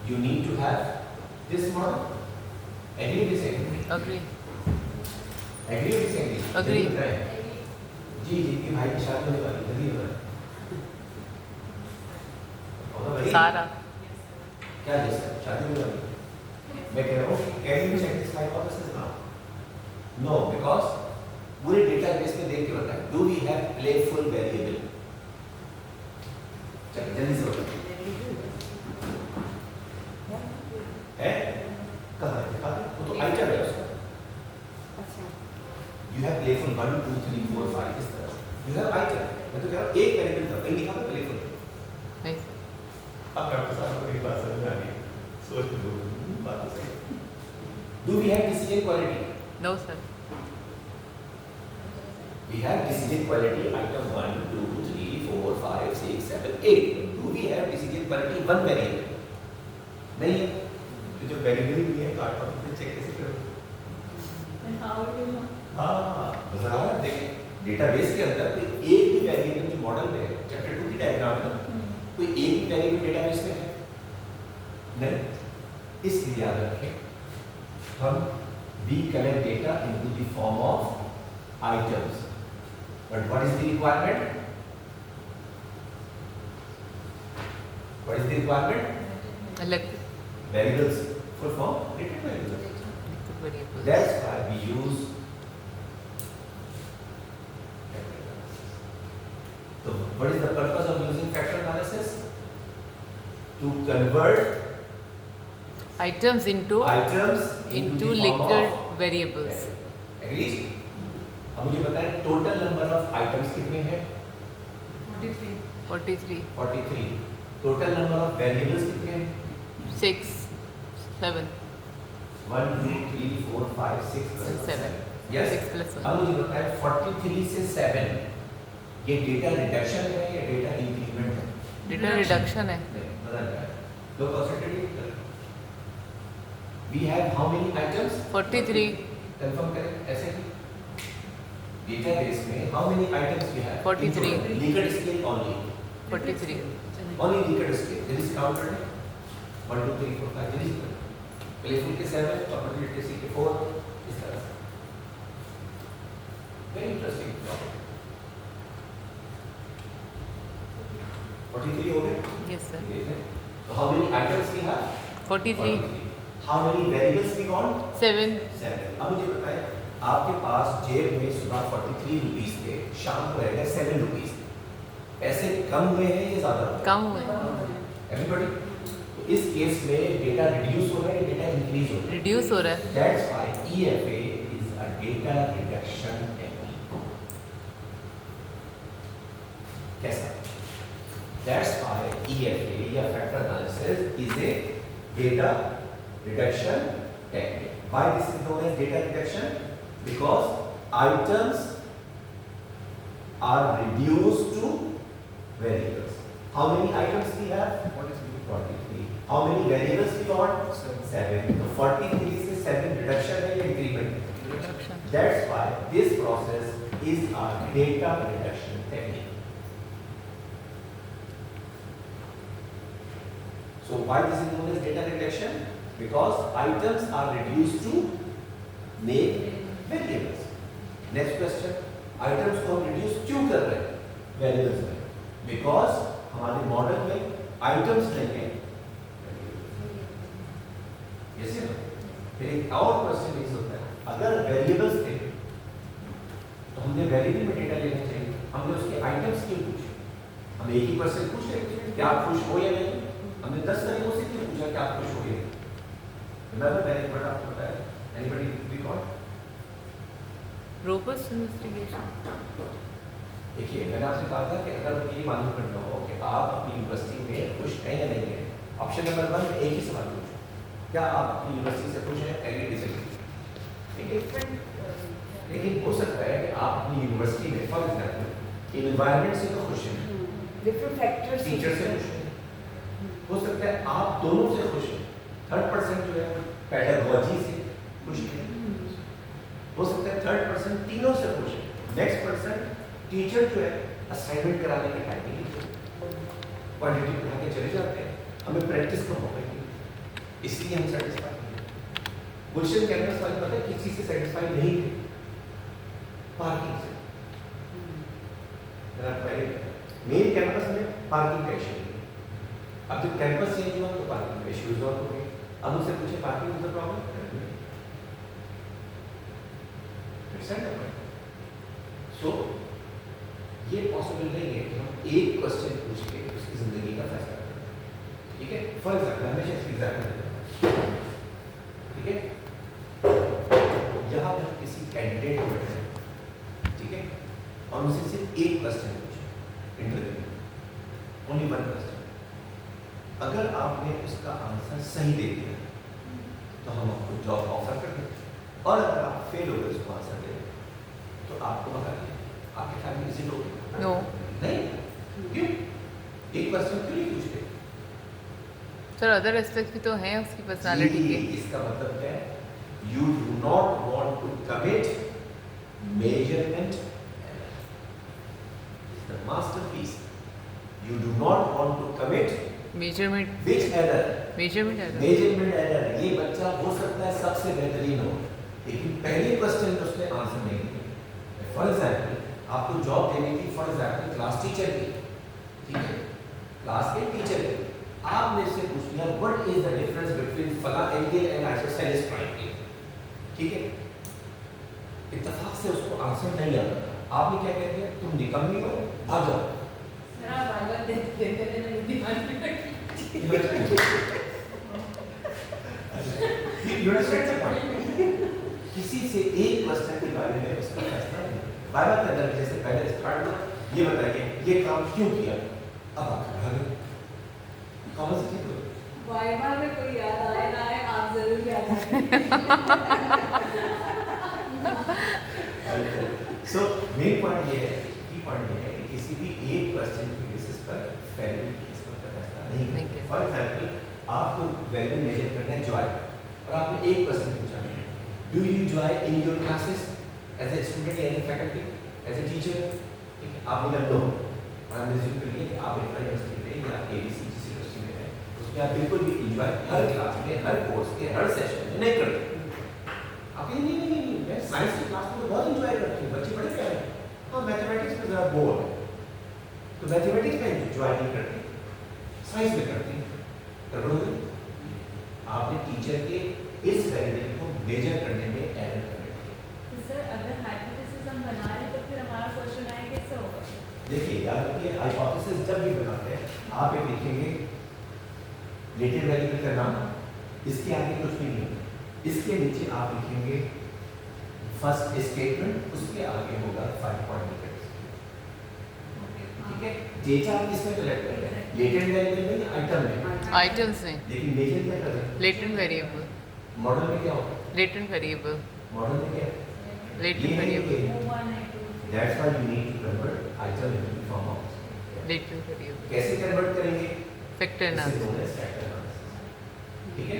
you need to have this model. Agree or disagree? Agree. Agree or disagree? Agree. जी जी भाई की शादी होने वाली जल्दी हो रहा है सारा क्या जैसा शादी होने वाली मैं कह रहा हूँ can you check this hypothesis now no because पूरे डेटाबेस में देख के बताएं do we have playful variable चलिए जल्दी से बताओ है कहाँ है दिखा दो वो तो आइटम है उसका You have playful 1, 2, 3, 4, 5 इस तरह You have item मैं तो कह रहा हूँ एक वेरिएबल था कहीं लिखा था playful नहीं अब डॉक्टर साहब को मेरी बात समझ में आ गई सोच लो बात तो सही Do we have decision quality? No sir We have decision quality item 1, 2, 3, 4, 5, 6, 7, 8 Do we have decision quality one variable? नहीं है तो जो वेरिएबल भी है तो आप अपने चेक कैसे करोगे हाँ बता देखिए डेटाबेस के अंदर कोई एक भी वेरिएबल जो मॉडल में है चैप्टर 2 की डायग्राम में कोई एक भी वेरिएबल डेटाबेस में है नहीं इसलिए याद रखें हम we collect data into the form of items but what is the requirement electric variables full form written variables variable that's why we use so what is the purpose of using factor analysis to convert items into items into the form liquid of variables agreed अब मुझे बताएं total number of items कितने हैं 43 43 total number of variables कितने हैं 6 7 1 2 3 4 5 6 7 yes 6 plus 1 अब मुझे बताएं 43 से 7 ये डेटा रिडक्शन है या डेटा इंक्रीमेंट है डेटा रिडक्शन है बदल रहा है low percentage we have how many items 43 confirm करें ऐसे ही डेटाबेस में how many items we have 43 leaked scale only 43 only leaked scale there is counted 1 2 3 4 5 there is playful के 7 और प्रोबेबिलिटी के 4 इस तरह से वेरी इंटरेस्टिंग 43 हो गए यस सर तो how many items we have 43 how many variables we got 7 7 अब मुझे बताएं आपके पास जेब में सुबह 43 रुपीस थे शाम को रह गए 7 रुपीस पैसे कम हुए हैं या ज्यादा कम हुए एवरीबॉडी तो इस केस में डेटा रिड्यूस हो रहा है या डेटा इंक्रीज हो रहा है रिड्यूस हो रहा है that's why EFA is a data reduction technique कैसा दैट्स व्हाई EFA या factor analysis is a data reduction technique. Why this is known as data reduction? Because items are reduced to variables. How many items we have? 43. How many variables we got? 7. So 43 से 7 reduction है या increment? Reduction That's why this process is a data reduction technique. So why this is known as data reduction? Because items are reduced to make variables. Next question, items को हम reduce क्यों कर रहे हैं variables में? Because हमारे model में items नहीं है। Yes or no? फिर एक और क्वेश्चन इस होता है, अगर variables थे, तो हमने variable में डेटा लेना चाहिए। हमने उसके items क्यों पूछे? हम एक ही क्वेश्चन पूछ रहे थे, क्या आप खुश हो या नहीं? हमने 10 तरीकों से क्यों पूछा कि आप खुश हो या नहीं? Remember when what आपको पता है? Anybody recall? रोबस्ट इन्वेस्टिगेशन देखिए मैंने आपसे कहा था कि अगर ये मालूम करना हो कि आप अपनी यूनिवर्सिटी में खुश हैं या नहीं हैं, ऑप्शन नंबर 1 एक ही सवाल पूछो, क्या आप अपनी यूनिवर्सिटी से खुश हैं? Agree disagree? लेकिन हो सकता है कि आप अपनी यूनिवर्सिटी में फॉर एग्जाम्पल एनवायरनमेंट से तो खुश हैं, डिफरेंट फैक्टर्स टीचर से खुश हैं, हो सकता है आप दोनों से खुश हैं, 3% जो है पेडागोजी से खुश है, हो सकता है 3% तीनों से खुश है, नेक्स्ट पर्सन टीचर जो है असाइनमेंट कराने के टाइम नहीं क्वांटिटी पढ़ा के चले जाते हैं, हमें प्रैक्टिस का मौका नहीं, इसलिए हम सेटिस्फाई नहीं हैं। गुलशन कैंपस वाले पता है किस चीज से सेटिस्फाई नहीं थे? पार्किंग से। मेन कैंपस में पार्किंग का इशू नहीं। अब जब कैंपस चेंज हुआ तो पार्किंग का इशू रिजॉल्व हो गया। अब उनसे पूछे पार्किंग इज द प्रॉब्लम? सो ये पॉसिबल नहीं है कि हम एक क्वेश्चन पूछ के उसकी जिंदगी का फैसला करें। ठीक है, फॉर एग्जाम्पल हमेशा इसकी एग्जाम्पल देता हूं। ठीक है, यहाँ पर किसी कैंडिडेट को बैठे, ठीक है, और उनसे सिर्फ एक क्वेश्चन पूछे इंटरव्यू, ओनली वन क्वेश्चन। अगर आपने उसका आंसर सही दे दिया तो हम आपको जॉब ऑफर कर दें, और अगर आप फेल हो गए उसको आंसर दे तो आपको बता दिया आपके ख्याल में किसी लोग नो नहीं, क्यों? एक क्वेश्चन क्यों नहीं पूछते? सर अदर एस्पेक्ट्स भी तो हैं उसकी पर्सनालिटी के। इसका मतलब है you do not want to commit measurement error. Is the masterpiece. You do not want to commit measurement which error? Measurement है मेजरमेंट एरर। ये बच्चा हो सकता है सबसे बेहतरीन हो, लेकिन पहले क्वेश्चन में उसने आंसर नहीं दिया। फॉर एग्जाम्पल आपको जॉब देनी थी, फॉर एग्जाम्पल क्लास टीचर की, ठीक है, क्लास के टीचर की। आपने इससे पूछ लिया what is the difference between फला एंगल एंड आइसोसेलेस ट्रायंगल, ठीक है, इत्तेफाक से उसको आंसर नहीं आता। आपने क्या कह दिया? तुम निकम्मी हो, आ जाओ। किसी से एक क्वेश्चन के बारे में उसका फैसला नहीं। बार बार अंदर जैसे पहले स्टार्ट हुआ, ये बताइए ये काम क्यों किया? अब आप भागे कौन सी चीज? वाइवा में कोई याद आए ना आए, आप जरूर याद आए। सो मेन पॉइंट ये है, की पॉइंट ये है कि किसी भी एक क्वेश्चन की बेसिस पर वैल्यू किस पर फैसला नहीं नहीं है। है। फॉर एग्जांपल आपको वैल्यू मेजर करना है जॉय, और आपने एक क्वेश्चन पूछा, do you enjoy in your classes as a student, as a faculty, as a teacher? ठीक है, आप बोले नो। और हमने जिक्र कर लिया कि आप एक यूनिवर्सिटी में या एबीसी जिस यूनिवर्सिटी में है उसमें आप बिल्कुल भी एंजॉय हर क्लास में, हर कोर्स के, हर सेशन में नहीं करते। आप ये नहीं, मैं साइंस की क्लास में बहुत एंजॉय करती हूँ, बच्चे बड़े प्यारे हैं। हाँ, मैथमेटिक्स में ज़रा बोर है तो मैथमेटिक्स में एंजॉय नहीं करती, साइंस में करती हैं। आपने टीचर के इस वैल्यू को मेजर करने में एरर कर दी। तो सर अगर हाइपोथेसिस हम बना रहे तो फिर हमारा क्वेश्चन आए कैसे होगा? देखिए याद रखिए, हाइपोथेसिस जब भी बनाते हैं आप एक लिखेंगे लेटेड वेरिएबल का नाम, इसके आगे कुछ भी नहीं होगा, इसके नीचे आप लिखेंगे फर्स्ट स्टेटमेंट, उसके आगे होगा 5 पॉइंट। ठीक है, डेटा किसमें कलेक्ट कर रहे हैं? लेटेड वेरिएबल में या आइटम में? आइटम्स हैं, लेकिन मेजर क्या कर रहे हैं? लेटेंट वेरिएबल, मॉडल में क्या होगा? लेटेंट वेरिएबल, मॉडल में क्या है? Latent variable, That's why you need to convert item into form of latent variable, कैसे कन्वर्ट करेंगे? Factor This is analysis. known as factor analysis. ठीक है,